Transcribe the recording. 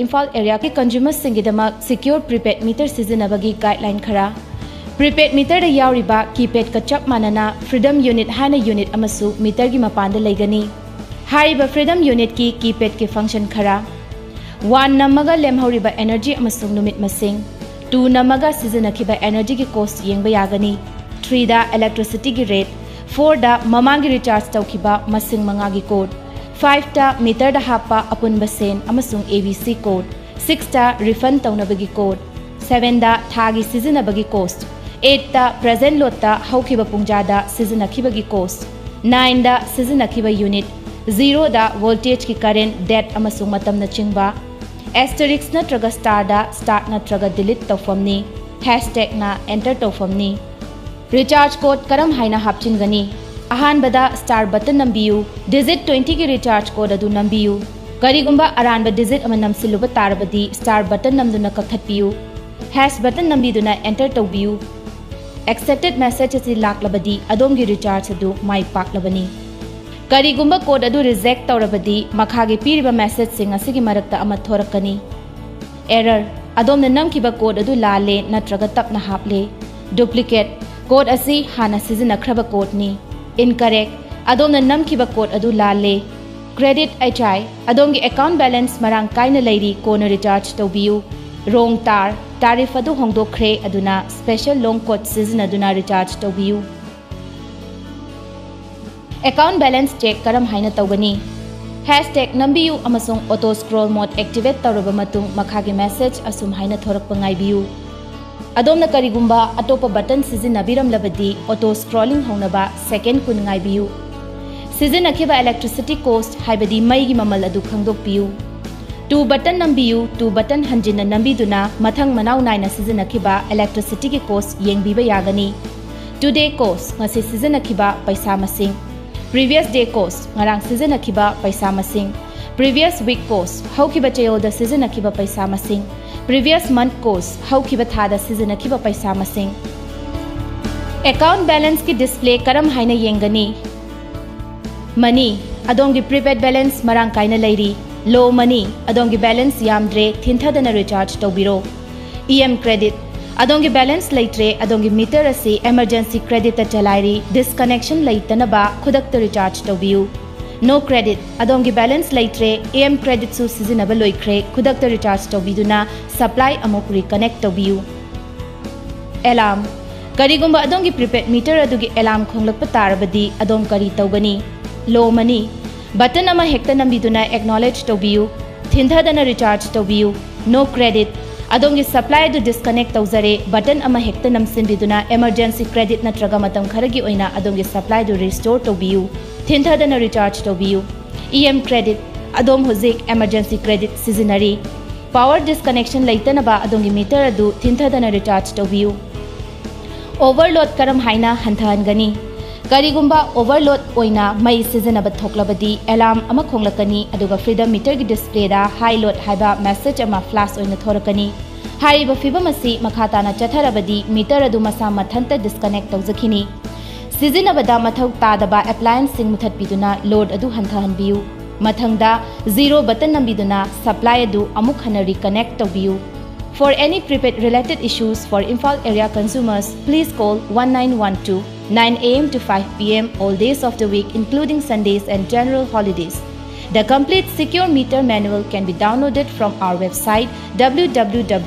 Imphal area ki consumers singidamak secure prepaid meter sijinnabagi guideline khara prepaid meter da yauriba keypad ka chap manana freedom unit haina unit amasu meter gi mapanda leigani hariba freedom unit ki keypad ki function khara 1 namaga lemhoriba energy amasung numit masing 2 namaga sijinnakhiba energy gi cost yengba yagani 3 da electricity gi rate 4 da mamangi recharge tawkhiba masing manga gi code 5 ta meter da hapa apunba sen amasung ABC code 6 ta refund taunabagi code 7 da thagi sijinnabagi cost 8 ta present lot ta haukhiba pungja da sijinnakibagi cost 9 da sijinnakhiba unit 0 da voltage ki current date amasung matam na chingba asterisk natraga star da start natraga delete tawfamni hashtag na enter tawfamni recharge code karam haina hapchingani ahanbada star button nambiyu digit 20 ki recharge code adu nambiyu karigumba aranba digit ama namsiluba tarabadi star button namduna kakhatpiyu hash button nambiduna enter tawbiyu accepted message ati laklabadi adomgi recharge adu mai paklabani karigumba code adu reject tawrabadi makhagi piriba message sing asigi marakta ama thorakani error adomna namkiba code adu lale natraga tapna haple duplicate code asi hana sijinnakhraba code ni incorrect adomna namkiba code adu lalle credit HI adomgi account balance marang kaina leiri kona recharge tawbiyu wrong tariff adu hongdokkhre aduna special long code sijinnaduna recharge tawbiyu account balance check karam haina tawgani hashtag nambiyu amasung auto scroll mode activate tawraba matung makhagi message asum haina thorakpa ngaibiyu adomna karigumba atopa button sizinnabiram labadi auto scrolling hongnaba second kun ngaibiyu sijinnakhiba electricity cost haibadi mai gi mamal adu khangdokpiyu 2 button nambiyu 2 button hanjinna nambiduna mathang manau naina sijinnakhiba electricity gi cost yengbiba yagani today cost ngasi sijinnakhiba paisa masing previous day cost ngarang sijinnakhiba paisa masing previous week cost haukiba chayoda sijinnakhiba paisa masing previous month cost haukiba thada sijinnakhiba paisa masing account balance ki display karam haina yengani money adongi prepaid balance marang kaina leiri low money adongi balance yamdre thinthadana recharge tawbiro em credit adongi balance leitre adongi meter asi emergency credit ta chalairi disconnection leitanaba khudakta recharge tawbiyu no credit adongi balance leitre am credit su sijinnaba loikre khudakta recharge tawbiduna supply amok reconnect tawbiyu alarm karigumba adongi prepaid meter adugi alarm khonglakpa tarabadi adom kari tawgani low money button ama hekta nambiduna acknowledge tawbiyu thindhadana recharge tawbiyu no credit adongi supply adu disconnect tawzare button ama hekta namsinbiduna emergency credit natraga matam kharagi oina adongi supply adu restore tawbiyu thindhadana recharge tawbiyu em credit adom hozik emergency credit sijinnari power disconnection leitanaba adongi meter adu thindhadana recharge tawbiyu overload karam haina hanthahangani karigumba overload oina mai sijinnaba thoklabadi alarm ama khonglakani aduga freedom meter gi display da high load haiba message ama flash oina thorakani haiba fibam asi makhatana chatharabadi meter adu masa mathanta disconnect tawzakhini sijinnabada mathau tadaba appliance sing muthatpiduna load adu hanthahanbiyu mathangda zero button nambiduna supply adu amuk hana reconnect tawbiyu for any prepaid related issues for Imphal area consumers please call 1912 9 AM to 5 PM all days of the week including Sundays and general holidays. The complete secure meter manual can be downloaded from our website www.mspdcl.com.